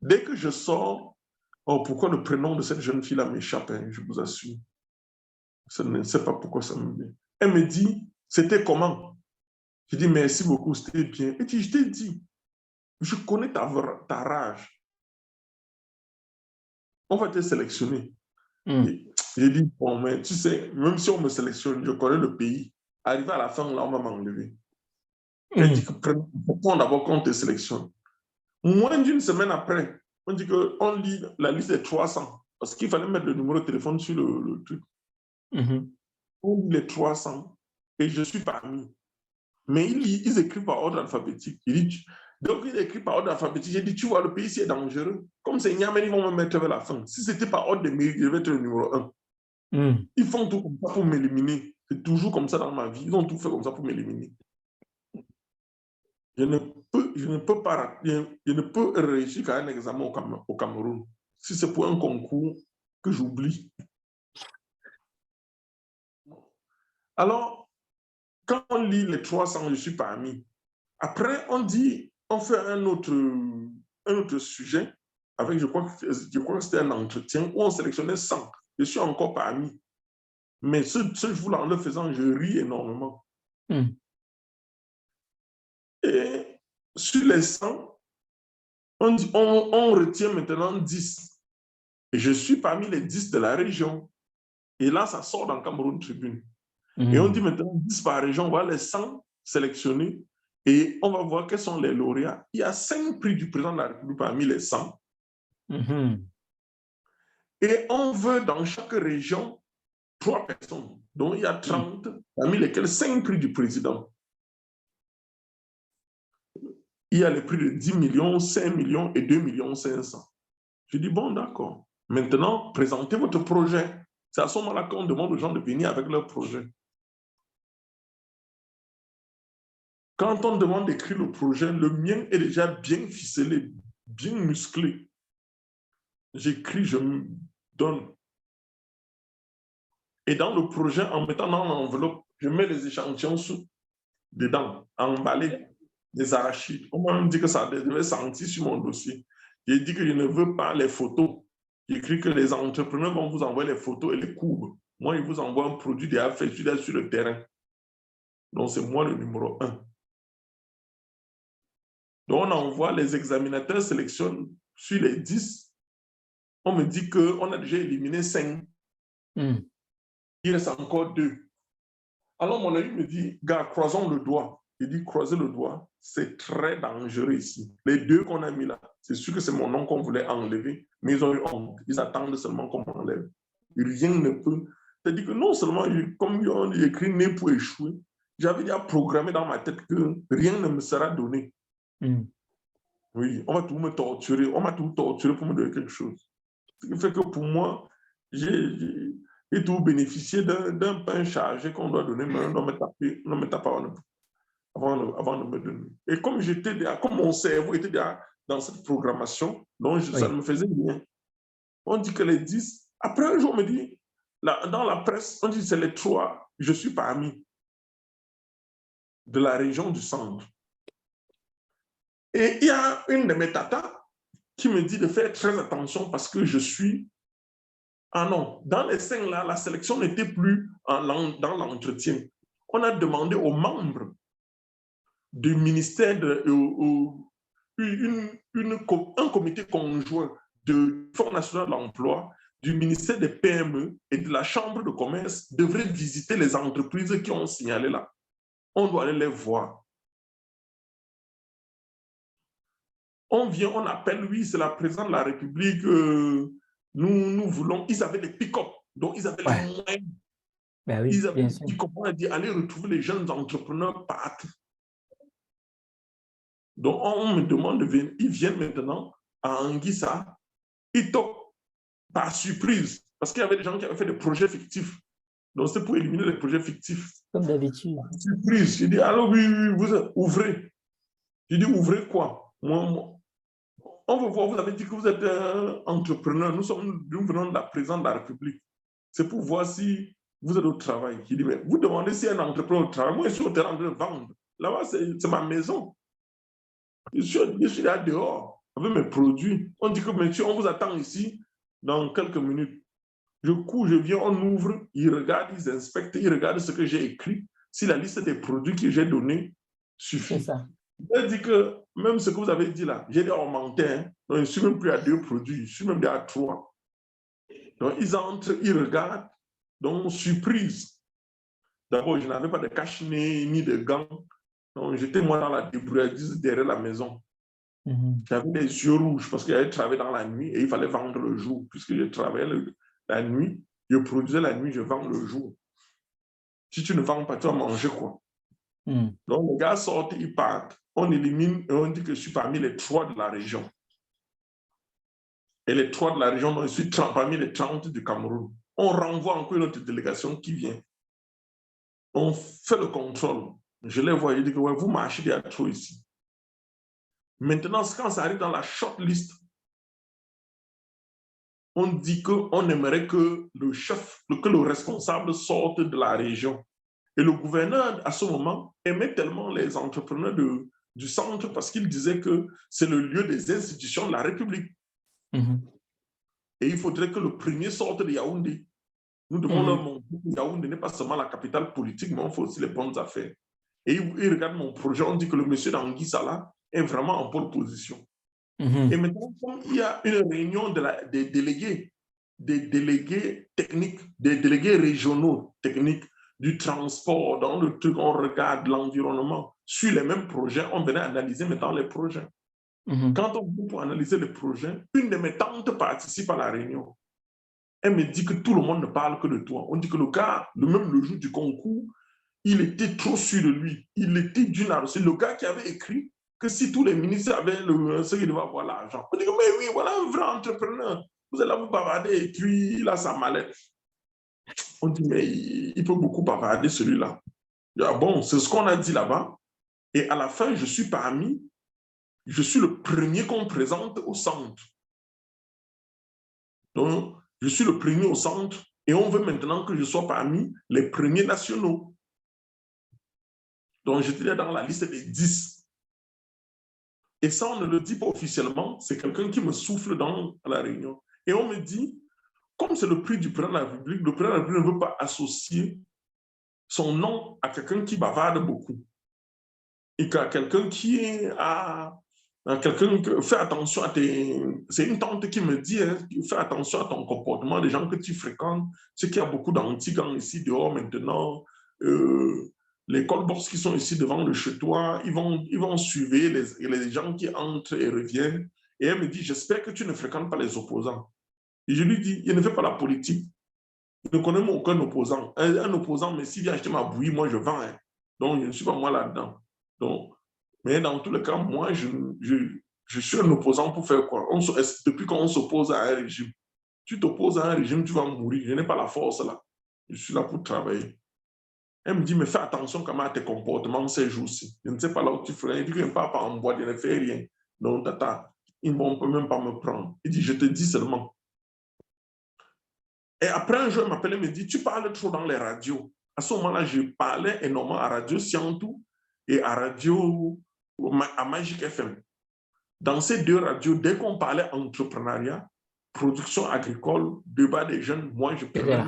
Dès que je sors, oh, pourquoi le prénom de cette jeune fille-là m'échappe, hein, je vous assure. Je ne sais pas pourquoi ça me vient. Elle me dit, c'était comment? Je dis, merci beaucoup, c'était bien. Et je t'ai dit, je connais ta rage. On va te sélectionner. J'ai dit, bon, mais tu sais, même si on me sélectionne, je connais le pays. Arrivé à la fin, là, on va m'enlever. Elle dit que prends d'abord qu'on te sélectionne. Moins d'une semaine après, on dit qu'on lit la liste des 300. Parce qu'il fallait mettre le numéro de téléphone sur le truc. On lit les 300 et je suis parmi. Mais ils écrivent par ordre alphabétique. Donc, ils écrivent par ordre alphabétique. J'ai dit, tu vois, le pays, c'est dangereux. Comme c'est Niamey, ils vont me mettre vers la fin. Si c'était par ordre de mérite, je vais être le numéro 1. Ils font tout comme ça pour m'éliminer. C'est toujours comme ça dans ma vie. Ils ont tout fait comme ça pour m'éliminer. Je ne peux réussir qu'à un examen au Cameroun. Si c'est pour un concours que j'oublie. Alors, quand on lit les 300, je suis parmi. Après, on fait un autre sujet, avec, je crois que c'était un entretien, où on sélectionnait 100. Je suis encore parmi. Mais ce jour-là, en le faisant, je ris énormément. Et sur les 100, on retient maintenant 10. Et je suis parmi les 10 de la région. Et là, ça sort dans Cameroun Tribune. Et on dit maintenant 10 par région, on va les 100 sélectionner et on va voir quels sont les lauréats. Il y a 5 prix du président de la République parmi les 100. Et on veut dans chaque région 3 personnes. Donc il y a 30, parmi lesquelles 5 prix du président. Il y a les prix de 10 millions, 5 millions et 2 millions 500. Je dis, bon, d'accord. Maintenant, présentez votre projet. C'est à ce moment-là qu'on demande aux gens de venir avec leur projet. Quand on demande d'écrire le projet, le mien est déjà bien ficelé, bien musclé. J'écris, je me donne. Et dans le projet, en mettant dans l'enveloppe, je mets les échantillons dedans, emballés, des arachides. On m'a dit que ça devait sentir sur mon dossier. J'ai dit que je ne veux pas les photos. J'écris que les entrepreneurs vont vous envoyer les photos et les courbes. Moi, ils vous envoient un produit déjà fait sur le terrain. Donc, c'est moi le numéro 1. Donc, on envoie, les examinateurs sélectionnent sur les 10. On me dit qu'on a déjà éliminé 5. Il reste encore 2. Alors, mon ami me dit, gars, croisons le doigt. Il dit, croisez le doigt, c'est très dangereux ici. Les 2 qu'on a mis là, c'est sûr que c'est mon nom qu'on voulait enlever, mais ils ont eu honte. Ils attendent seulement qu'on m'enlève. Rien ne peut. C'est-à-dire que non seulement, comme ils ont écrit né pour échouer, j'avais déjà programmé dans ma tête que rien ne me sera donné. Oui, on va tout me torturer, on m'a tout torturé pour me donner quelque chose. Ce qui fait que pour moi, j'ai tout bénéficié d'un pain chargé qu'on doit donner, mais on doit me taper avant de me donner. Et comme comme mon cerveau était déjà dans cette programmation, donc ça me faisait bien. On dit que les 10, après un jour, on me dit, dans la presse, on dit c'est les 3, je suis parmi de la région du centre. Et il y a une de mes tatas qui me dit de faire très attention parce que je suis... Ah non, dans les 5 là, la sélection n'était plus dans l'entretien. On a demandé aux membres du ministère, un comité conjoint du Fonds national de l'emploi, du ministère des PME et de la Chambre de commerce devrait visiter les entreprises qui ont signalé là. On doit aller les voir. On vient, on appelle, oui, c'est la présidente de la République, nous voulons, ils avaient les pick-up, donc ils avaient les moyens. Ben oui, ils avaient bien les sûr. pick-up, on a dit, allez retrouver les jeunes entrepreneurs partout. Donc, on me demande de venir, ils viennent maintenant à Anguissa, ils toquent par surprise, parce qu'il y avait des gens qui avaient fait des projets fictifs. Donc, c'est pour éliminer les projets fictifs. Comme d'habitude. Surprise, j'ai dit, alors oui, vous ouvrez. J'ai dit, ouvrez quoi? Moi, on veut voir, vous avez dit que vous êtes un entrepreneur. Nous venons de la présidente de la République. C'est pour voir si vous êtes au travail. J'ai dit, mais vous demandez si un entrepreneur au travail. Moi, je suis au terrain de vendre. Là-bas, c'est ma maison. Je suis là dehors. avec mes produits. On dit que monsieur, on vous attend ici dans quelques minutes. Je cours, je viens, on ouvre, ils regardent, ils inspectent, ils regardent ce que j'ai écrit, si la liste des produits que j'ai donnés suffit. C'est ça. Je dis que même ce que vous avez dit là, j'ai dit on mentait, hein. Donc je ne suis même plus à 2 produits, je suis même à 3. Donc ils entrent, ils regardent, donc surprise. D'abord, je n'avais pas de cache-nez ni de gants. Donc j'étais moi dans la débrouillardise derrière la maison. J'avais les yeux rouges parce que j'avais travaillé dans la nuit et il fallait vendre le jour. Puisque je travaillais la nuit, je produisais la nuit, je vends le jour. Si tu ne vends pas, tu vas manger quoi? Donc les gars sortent, ils partent. On élimine et on dit que je suis parmi les 3 de la région. Et les 3 de la région, donc je suis parmi les 30 du Cameroun. On renvoie encore une autre délégation qui vient. On fait le contrôle. Je les vois, je dis que ouais, vous marchez, il y a trop ici. Maintenant, quand ça arrive dans la shortlist, on dit qu'on aimerait que le chef, que le responsable sorte de la région. Et le gouverneur, à ce moment, aimait tellement les entrepreneurs du centre parce qu'il disait que c'est le lieu des institutions de la République. Et il faudrait que le premier sorte de Yaoundé. Nous devons leur montrer que Yaoundé n'est pas seulement la capitale politique, mais on fait aussi les bonnes affaires. Et ils regardent mon projet, on dit que le monsieur d'Angui Sala est vraiment en pole position. Et maintenant, il y a une réunion des délégués techniques, des délégués régionaux techniques du transport, dans le truc, on regarde l'environnement. Sur les mêmes projets, on venait analyser maintenant les projets. Quand on vient pour analyser les projets, une de mes tantes participe à la réunion. Elle me dit que tout le monde ne parle que de toi. On dit que le gars, même le jour du concours, il était trop sûr de lui. Il était d'une arrosée. Le gars qui avait écrit que si tous les ministres avaient ce qu'ils devaient avoir l'argent. On dit que, mais oui, voilà un vrai entrepreneur. Vous allez vous bavarder et puis il a sa mallette. On dit, mais il peut beaucoup bavarder celui-là. Ah bon, c'est ce qu'on a dit là-bas. Et à la fin, je suis le premier qu'on présente au centre. Donc, je suis le premier au centre et on veut maintenant que je sois parmi les premiers nationaux. Donc, j'étais dans la liste des 10. Et ça, on ne le dit pas officiellement. C'est quelqu'un qui me souffle dans la réunion. Et on me dit, comme c'est le prix du président de la République, le président de la République ne veut pas associer son nom à quelqu'un qui bavarde beaucoup. Et qu'à quelqu'un qui fais attention à tes... C'est une tante qui me dit, hein, fais attention à ton comportement, les gens que tu fréquentes. C'est qu'il y a beaucoup d'antigans ici dehors maintenant. Les colbox qui sont ici devant le chez toi, ils vont suivre les gens qui entrent et reviennent. Et elle me dit, j'espère que tu ne fréquentes pas les opposants. Et je lui dis, il ne fait pas la politique. Je ne connais aucun opposant. Un opposant, mais s'il vient acheter ma bouillie, moi je vends. Hein. Donc, je ne suis pas moi là-dedans. Donc, mais dans tous les cas, moi, je suis un opposant pour faire quoi? Depuis qu'on s'oppose à un régime. Tu t'opposes à un régime, tu vas mourir. Je n'ai pas la force là. Je suis là pour travailler. Elle me dit, mais fais attention quand même à tes comportements ces jours-ci. Je ne sais pas là où tu ferais. Il dit que je ne pars pas en boîte, je ne fais rien. Donc, tata, ils ne vont même pas me prendre. Il dit, je te dis seulement. Et après, un jour, il m'appelle et me dit, tu parles trop dans les radios. À ce moment-là, je parlais énormément à Radio Siantou et à Magic FM. Dans ces 2 radios, dès qu'on parlait entrepreneuriat, production agricole, débat des jeunes, moi, je prenais.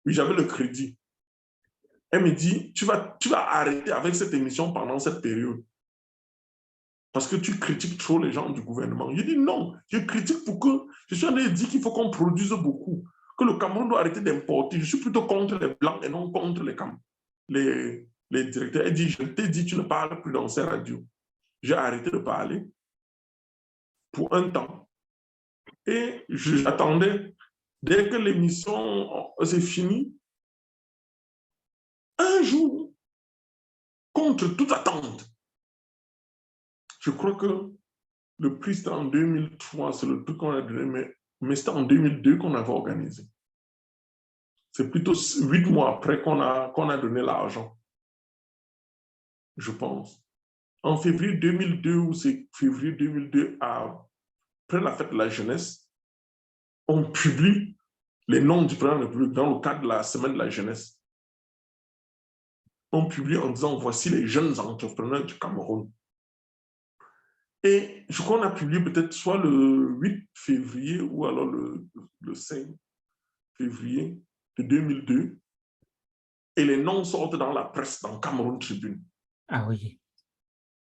Oui, j'avais le crédit. Elle me dit, tu vas arrêter avec cette émission pendant cette période. Parce que tu critiques trop les gens du gouvernement. Je dis non, je critique pour que... Je suis en train de dire qu'il faut qu'on produise beaucoup. Que le Cameroun doit arrêter d'importer. Je suis plutôt contre les Blancs et non contre les directeurs. Elle dit, je t'ai dit, tu ne parles plus dans ces radios. J'ai arrêté de parler pour un temps. Et j'attendais, dès que l'émission s'est finie, un jour, contre toute attente, je crois que le prix c'était en 2003, c'est le truc qu'on a donné, mais c'était en 2002 qu'on avait organisé. C'est plutôt 8 mois après qu'on a donné l'argent, je pense. En février 2002, ou c'est février 2002, après la fête de la jeunesse, on publie les noms du président de la République dans le cadre de la semaine de la jeunesse. On publie en disant, voici les jeunes entrepreneurs du Cameroun. Et je crois qu'on a publié peut-être soit le 8 février ou alors le 5 février de 2002. Et les noms sortent dans la presse, dans Cameroun Tribune. Ah oui.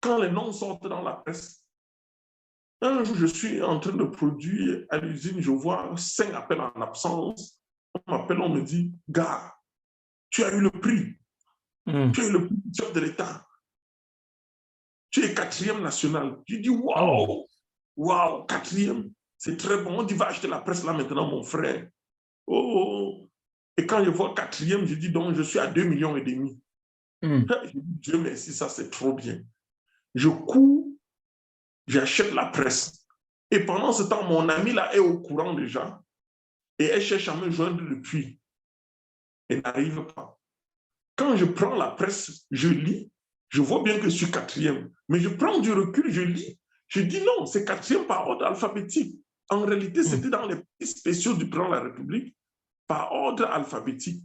Quand les noms sortent dans la presse, un jour, je suis en train de produire à l'usine, je vois 5 appels en absence. On m'appelle, on me dit, gars, tu as eu le prix. Tu as eu le prix du chef de l'État. Tu es 4e national. Je dis, waouh, waouh, 4e, c'est très bon. On dit, va acheter la presse là maintenant, mon frère. Oh. Et quand je vois 4e, je dis, donc, je suis à 2,5 millions. Je dis, Dieu merci, ça c'est trop bien. Je cours, j'achète la presse. Et pendant ce temps, mon ami là est au courant déjà. Et elle cherche à me joindre depuis. Elle n'arrive pas. Quand je prends la presse, je lis, je vois bien que je suis 4e. Mais je prends du recul, je lis. Je dis non, c'est 4e par ordre alphabétique. En réalité, c'était dans les prix spéciaux du président de la République, par ordre alphabétique.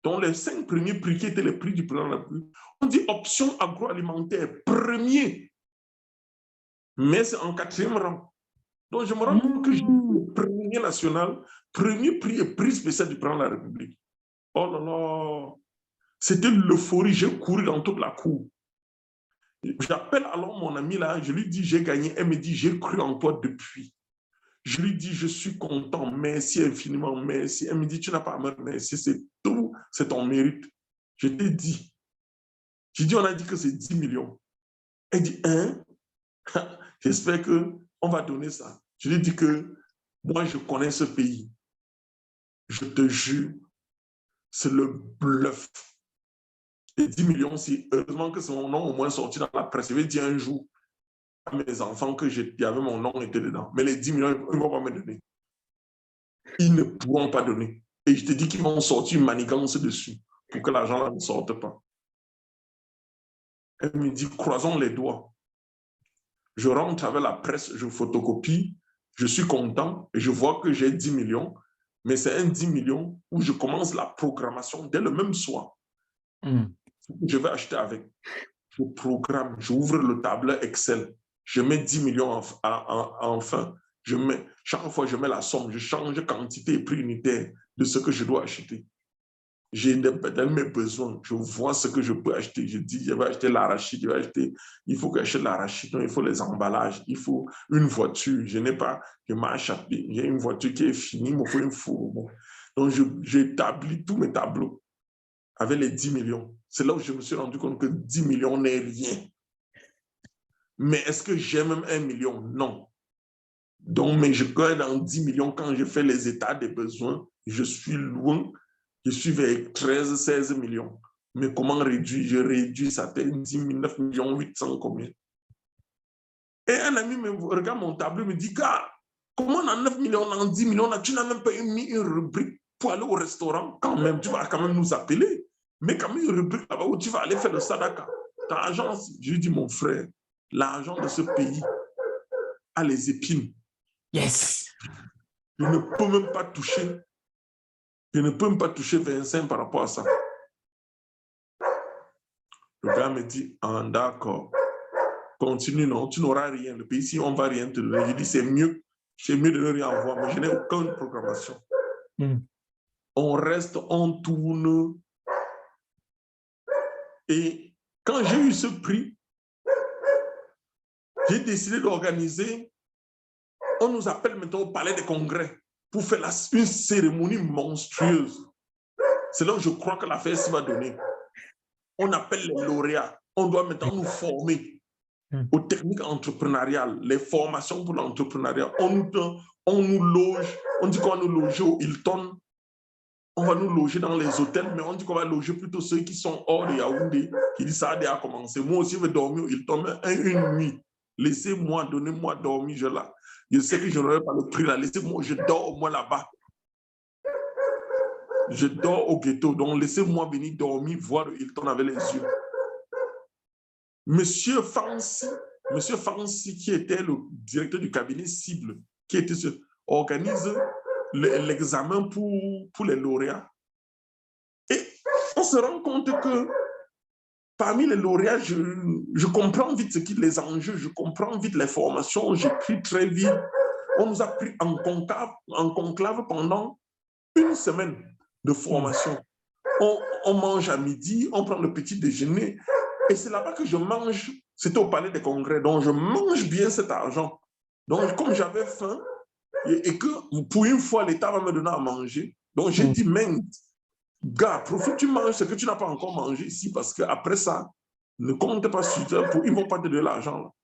Donc, les 5 premiers prix qui étaient les prix du président de la République, on dit option agroalimentaire, premier. Mais c'est en 4e rang. Donc, je me rends compte que j'ai le premier national, premier prix et prix spécial du président de la République. Oh là là, c'était l'euphorie, j'ai couru dans toute la cour. J'appelle alors mon ami là, je lui dis j'ai gagné, elle me dit j'ai cru en toi depuis. Je lui dis je suis content, merci infiniment, merci. Elle me dit tu n'as pas à me remercier, c'est tout, c'est ton mérite. Je t'ai dit. J'ai dit on a dit que c'est 10 millions. Elle dit hein? J'espère qu'on va donner ça. Je lui dis que moi je connais ce pays. Je te jure, c'est le bluff. Les 10 millions, si heureusement que c'est mon nom au moins sorti dans la presse, je vais dire un jour à mes enfants que y avait mon nom était dedans. Mais les 10 millions, ils ne vont pas me donner. Ils ne pourront pas donner. Et je te dis qu'ils vont sortir une manigance dessus pour que l'argent ne sorte pas. Elle me dit, croisons les doigts. Je rentre avec la presse, je photocopie, je suis content et je vois que j'ai 10 millions. Mais c'est un 10 millions où je commence la programmation dès le même soir. Je vais acheter avec. Je programme, j'ouvre le tableur Excel, je mets 10 millions en fin. Chaque fois, je mets la somme, je change quantité et prix unitaire de ce que je dois acheter. J'ai mes besoins, je vois ce que je peux acheter. Je dis, je vais acheter l'arachide, il faut que j'achète l'arachide, il faut les emballages, il faut une voiture. Je n'ai pas, je m'ai échappé, j'ai une voiture qui est finie, il me faut une fourgon. Donc, j'établis tous mes tableaux avec les 10 millions. C'est là où je me suis rendu compte que 10 millions n'est rien. Mais est-ce que j'ai même 1 million? Non. Donc, mais je gagne dans 10 millions quand je fais les états des besoins. Je suis loin. Je suis vers 13, 16 millions. Mais comment réduire? Je réduis, ça fait 10 9 millions 800 combien? Et un ami me regarde mon tableau et me dit, gars, comment dans 9 millions, dans 10 millions, là, tu n'as même pas mis une rubrique pour aller au restaurant? Quand même, tu vas quand même nous appeler. Mais quand même une rubrique là-bas où tu vas aller faire le sadaka. Ton argent, je lui dis, mon frère, l'argent de ce pays a les épines. Yes. Je ne peux même pas toucher. Je ne peux même pas toucher 25 par rapport à ça. Le gars me dit, ah, d'accord, continue, non, tu n'auras rien. Le pays, ici, on ne va rien te donner. Je dis, c'est mieux de ne rien avoir, mais je n'ai aucune programmation. On reste, on tourne. Et quand j'ai eu ce prix, j'ai décidé d'organiser, on nous appelle maintenant au palais des congrès pour faire une cérémonie monstrueuse. C'est là où je crois que l'affaire s'y va donner. On appelle les lauréats. On doit maintenant nous former aux techniques entrepreneuriales, les formations pour l'entrepreneuriat. On nous loge, on dit qu'on va nous loger au Hilton, on va nous loger dans les hôtels, mais on dit qu'on va loger plutôt ceux qui sont hors de Yaoundé, qui disent ça a déjà commencé. Moi aussi, je vais dormir au Hilton une nuit. Laissez-moi, donnez-moi dormir, je sais que je n'aurai pas le prix là. Laissez-moi, je dors au moins là-bas. Je dors au ghetto, donc laissez-moi venir dormir, voir le Hilton avec les yeux. Monsieur Fancy, qui était le directeur du cabinet cible, qui organise l'examen pour les lauréats. Et on se rend compte que parmi les lauréats, je comprends vite les enjeux, je comprends vite les formations, j'écris très vite. On nous a pris en conclave pendant une semaine de formation. On mange à midi, on prend le petit déjeuner. Et c'est là-bas que je mange. C'était au Palais des Congrès. Donc, je mange bien cet argent. Donc, comme j'avais faim et que pour une fois, l'État va me donner à manger, donc j'ai dit, mais gars, profite, tu manges ce que tu n'as pas encore mangé ici parce qu'après ça, ne compte pas sur toi, ils ne vont pas te donner l'argent.